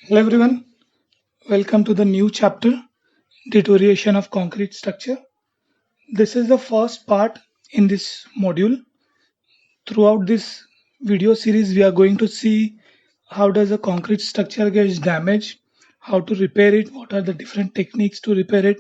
Hello everyone, welcome to the new chapter, Deterioration of Concrete Structure. This is the first part in this module. Throughout this video series, we are going to see how does a concrete structure gets damaged, how to repair it, what are the different techniques to repair it,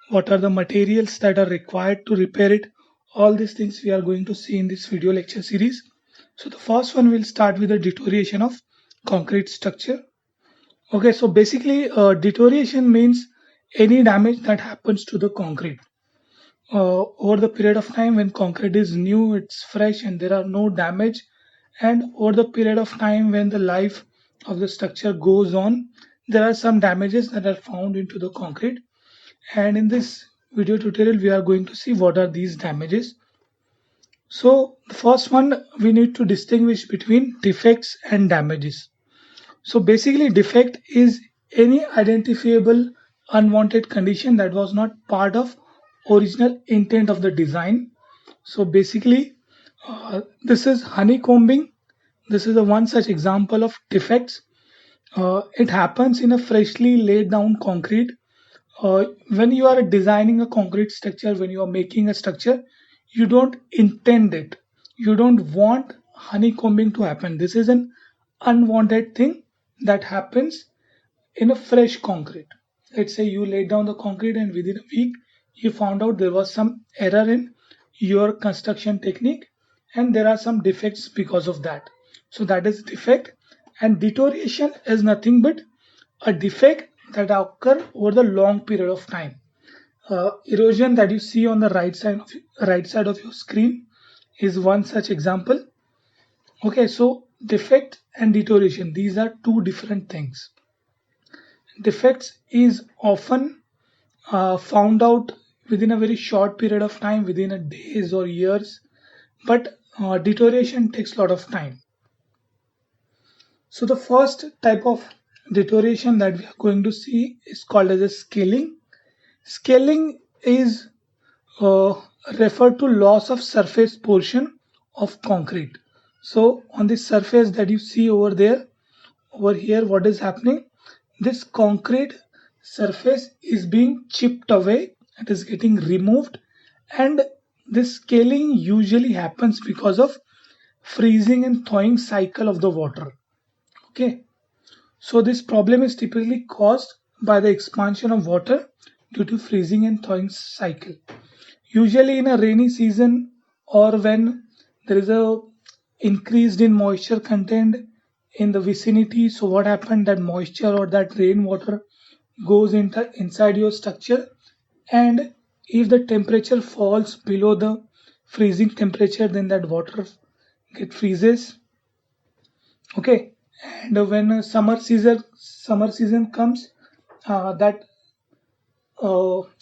what are the materials that are required to repair it. All these things we are going to see in this video lecture series. So the first one will start with the deterioration of concrete structure. Okay, so basically, deterioration means any damage that happens to the concrete. Over the period of time when concrete is new, it's fresh, and there are no damage, and over the period of time when the life of the structure goes on, there are some damages that are found into the concrete. And in this video tutorial, we are going to see what are these damages. So, the first one, we need to distinguish between defects and damages. So basically, defect is any identifiable unwanted condition that was not part of original intent of the design. So basically, this is honeycombing. This is a one such example of defects. It happens in a freshly laid down concrete. When you are designing a concrete structure, when you are making a structure, you don't intend it. You don't want honeycombing to happen. This is an unwanted thing that happens in a fresh concrete. Let's say you laid down the concrete and within a week you found out there was some error in your construction technique and there are some defects because of that. So that is defect, and deterioration is nothing but a defect that occur over the long period of time. Erosion that you see on the right side of your screen is one such example. Okay, so defect and deterioration, these are two different things. Defects is often found out within a very short period of time, within a days or years, but deterioration takes a lot of time. So the first type of deterioration that we are going to see is called as a scaling. Scaling is uh, referred to loss of surface portion of concrete. So on the surface that you see over there, over here, what is happening? This concrete surface is being chipped away, it is getting removed, and this scaling usually happens because of freezing and thawing cycle of the water. Okay, so this problem is typically caused by the expansion of water due to freezing and thawing cycle. Usually in a rainy season or when there is a increased in moisture content in the vicinity, so what happened, that moisture or that rainwater goes inside your structure, and if the temperature falls below the freezing temperature, then that water get freezes. Okay, and when summer season comes, that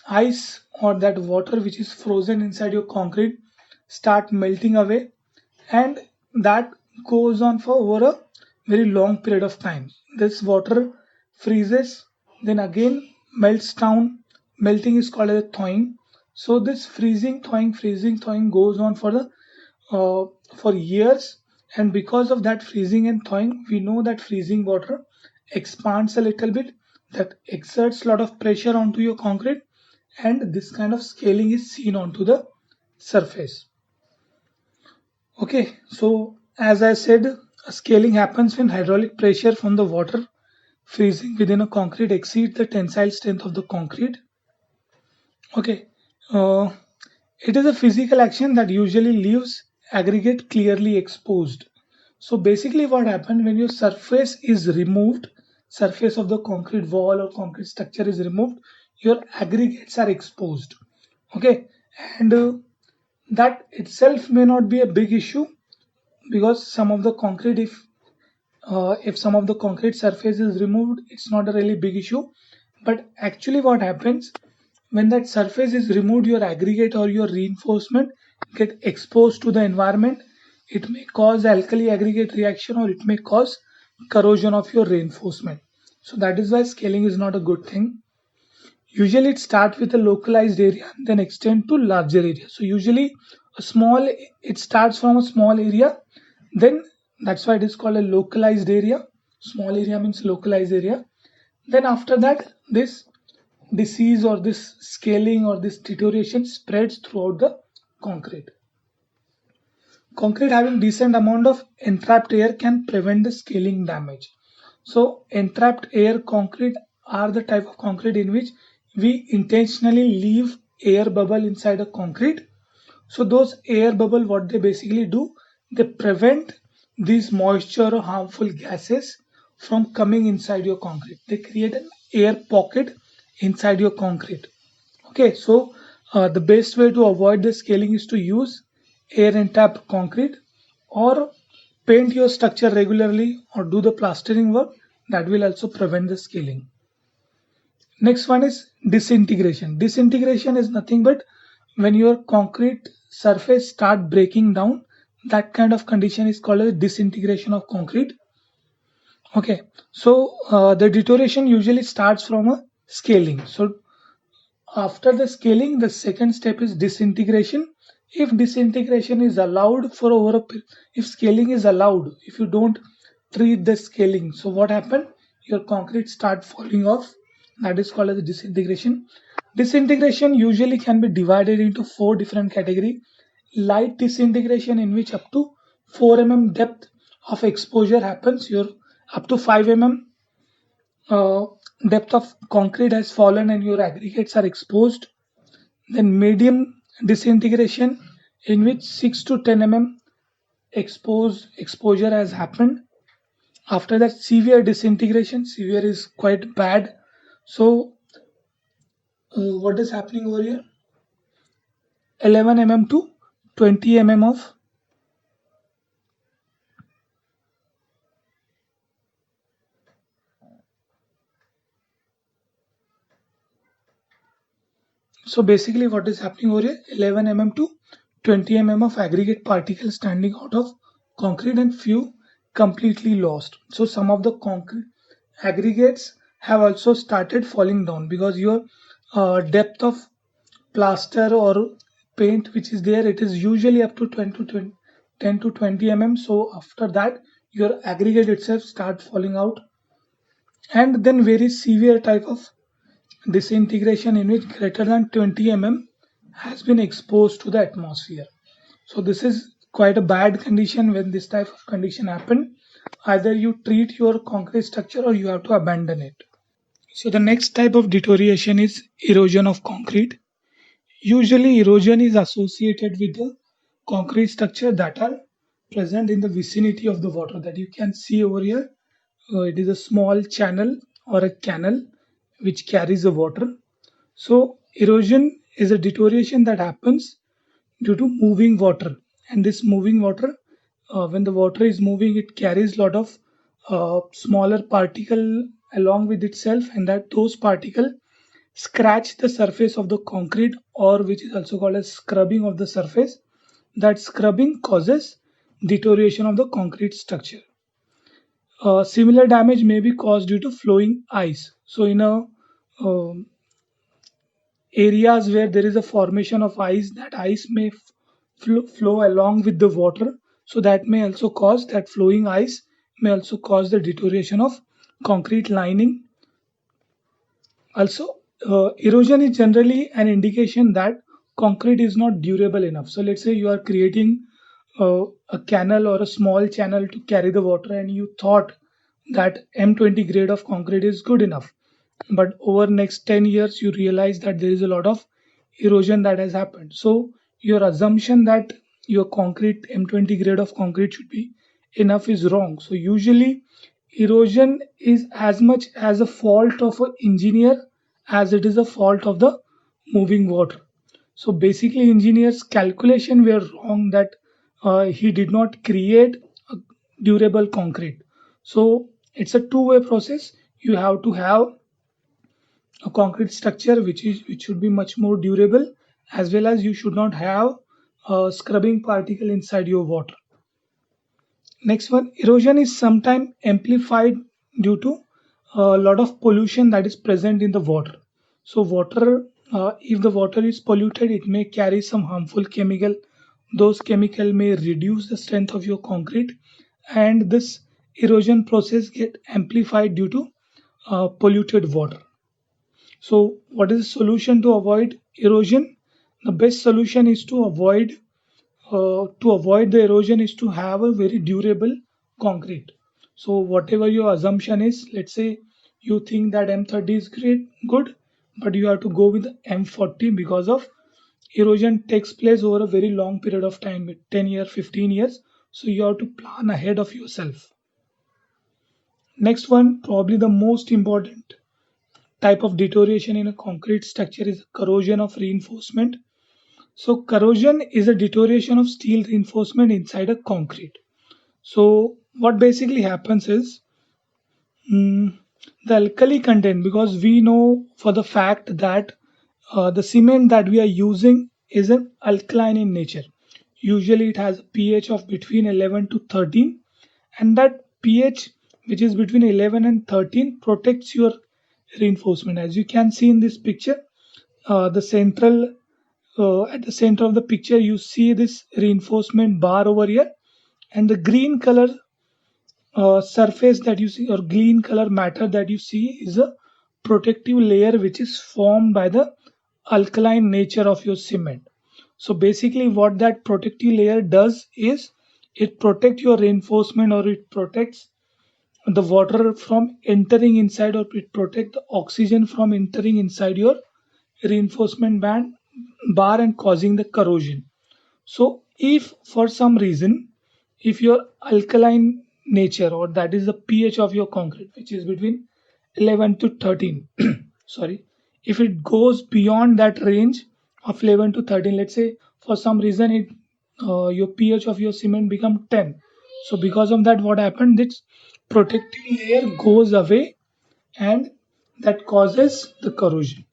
ice or that water which is frozen inside your concrete start melting away, and that goes on for over a very long period of time. This water freezes, then again melts down. Melting is called as thawing. So this freezing thawing goes on for years, and because of that freezing and thawing, we know that freezing water expands a little bit, that exerts a lot of pressure onto your concrete, and this kind of scaling is seen onto the surface. Okay, so as I said, scaling happens when hydraulic pressure from the water freezing within a concrete exceeds the tensile strength of the concrete. Okay, uh, it is a physical action that usually leaves aggregate clearly exposed. So basically what happened, when your surface is removed, surface of the concrete wall or concrete structure is removed, your aggregates are exposed. Okay, and that itself may not be a big issue, because some of the concrete, if some of the concrete surface is removed, it's not a really big issue. But actually what happens, when that surface is removed, your aggregate or your reinforcement get exposed to the environment. It may cause alkali aggregate reaction, or it may cause corrosion of your reinforcement. So that is why scaling is not a good thing. Usually it starts with a localized area and then extend to larger area. So usually it starts from a small area, then that's why it is called a localized area. Small area means localized area. Then after that, this disease or this scaling or this deterioration spreads throughout the concrete. Concrete having decent amount of entrapped air can prevent the scaling damage. So entrapped air concrete are the type of concrete in which we intentionally leave air bubble inside a concrete. So those air bubble, what they basically do, they prevent these moisture or harmful gases from coming inside your concrete. They create an air pocket inside your concrete. Okay, so the best way to avoid the scaling is to use air entrapped concrete or paint your structure regularly or do the plastering work. That will also prevent the scaling. Next one is disintegration. Disintegration is nothing but when your concrete surface start breaking down, that kind of condition is called as disintegration of concrete. Okay, so the deterioration usually starts from a scaling. So after the scaling, the second step is disintegration. If disintegration is allowed for over a if scaling is allowed, if you don't treat the scaling, so what happened? Your concrete start falling off. That is called as disintegration. Disintegration usually can be divided into four different categories. Light disintegration, in which up to 4 mm depth of exposure happens. Your up to 5 mm uh, depth of concrete has fallen and your aggregates are exposed. Then medium disintegration, in which 6 to 10 mm exposure has happened. After that, severe disintegration. Severe is quite bad. So what is happening over here? 11 mm to 20 mm of So basically what is happening over here, 11 mm to 20 mm of aggregate particles standing out of concrete and few completely lost. So some of the concrete aggregates have also started falling down because your depth of plaster or paint which is there, it is usually up to 10 to 20 mm. So after that your aggregate itself start falling out, and then very severe type of disintegration in which greater than 20 mm has been exposed to the atmosphere. So this is quite a bad condition. When this type of condition happen, either you treat your concrete structure or you have to abandon it. So the next type of deterioration is erosion of concrete. Usually erosion is associated with the concrete structure that are present in the vicinity of the water that you can see over here. It is a small channel or a canal which carries the water. So erosion is a deterioration that happens due to moving water, and this moving water, when the water is moving, it carries a lot of smaller particle along with itself, and that those particle scratch the surface of the concrete, or which is also called as scrubbing of the surface. That scrubbing causes deterioration of the concrete structure. Similar damage may be caused due to flowing ice. So in a um, areas where there is a formation of ice, that ice may flow along with the water, so that may also cause that flowing ice may also cause the deterioration of concrete lining. Also, erosion is generally an indication that concrete is not durable enough. So let's say you are creating a canal or a small channel to carry the water, and you thought that M20 grade of concrete is good enough, but over next 10 years you realize that there is a lot of erosion that has happened. So your assumption that your concrete M20 grade of concrete should be enough is wrong. So usually erosion is as much as a fault of an engineer as it is a fault of the moving water. So basically engineer's calculation were wrong, that he did not create a durable concrete. So it's a two-way process. You have to have a concrete structure which should be much more durable, as well as you should not have a scrubbing particle inside your water. Next one, erosion is sometimes amplified due to a lot of pollution that is present in the water. So water, if the water is polluted, it may carry some harmful chemical. Those chemical may reduce the strength of your concrete, and this erosion process get amplified due to polluted water. So what is the solution to avoid erosion? The best solution is to avoid the erosion is to have a very durable concrete. So whatever your assumption is, let's say you think that M30 is good, but you have to go with M40 because of erosion takes place over a very long period of time, 10 years, 15 years. So you have to plan ahead of yourself. Next one, probably the most important type of deterioration in a concrete structure is corrosion of reinforcement. So corrosion is a deterioration of steel reinforcement inside a concrete. So what basically happens is mm, the alkali content, because we know for the fact that the cement that we are using is an alkaline in nature. Usually it has a pH of between 11 to 13, and that pH which is between 11 and 13 protects your reinforcement. As you can see in this picture, the central at the center of the picture you see this reinforcement bar over here, and the green color surface that you see or green color matter that you see is a protective layer which is formed by the alkaline nature of your cement. So basically what that protective layer does is it protects your reinforcement, or it protects the water from entering inside, or it protects the oxygen from entering inside your reinforcement band bar and causing the corrosion. So if for some reason, if your alkaline nature, or that is the pH of your concrete, which is between 11 to 13, sorry, if it goes beyond that range of 11 to 13, let's say for some reason your pH of your cement become 10. So because of that, what happened? This protective layer goes away, and that causes the corrosion.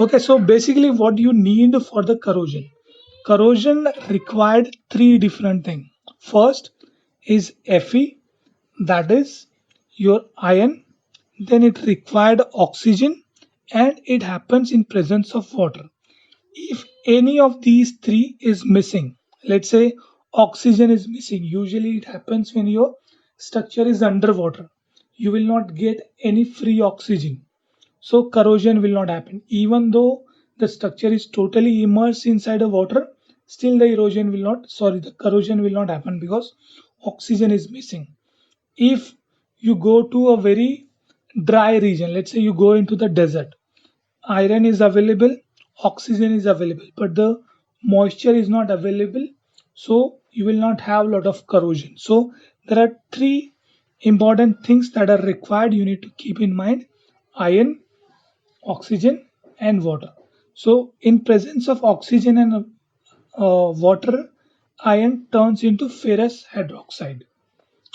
Okay, so basically what you need for the corrosion. Corrosion required three different things. First is Fe, that is your iron. Then it required oxygen, and it happens in presence of water. If any of these three is missing, let's say oxygen is missing, usually it happens when your structure is underwater. You will not get any free oxygen, so corrosion will not happen. Even though the structure is totally immersed inside the water, still the corrosion will not happen because oxygen is missing. If you go to a very dry region, let's say you go into the desert, iron is available, oxygen is available, but the moisture is not available, so you will not have a lot of corrosion. So there are three important things that are required you need to keep in mind: iron, oxygen, and water. So in presence of oxygen and water, iron turns into ferrous hydroxide.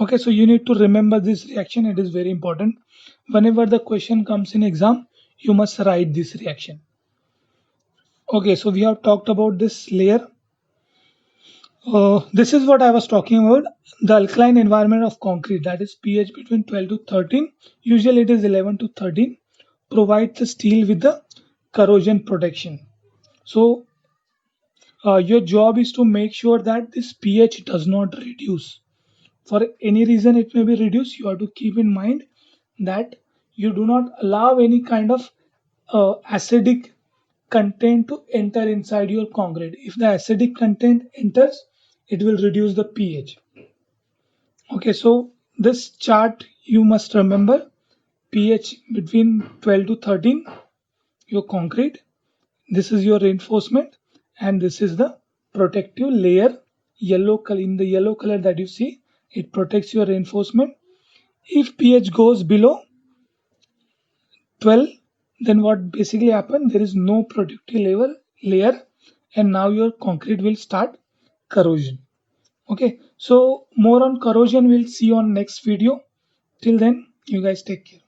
Okay, so you need to remember this reaction. It is very important. Whenever the question comes in exam, you must write this reaction. Okay, so we have talked about this layer. This is what I was talking about. The alkaline environment of concrete, that is pH between 12 to 13, usually it is 11 to 13, provides the steel with the corrosion protection. So your job is to make sure that this pH does not reduce. For any reason it may be reduced, you have to keep in mind that you do not allow any kind of acidic content to enter inside your concrete. If the acidic content enters, it will reduce the pH. Okay, so this chart you must remember: pH between 12 to 13, your concrete, this is your reinforcement, and this is the protective layer. Yellow color, in the yellow color that you see, it protects your reinforcement. If pH goes below 12, then what basically happens, there is no protective layer, and now your concrete will start corrosion. Okay, so more on corrosion we'll see on next video. Till then, you guys take care.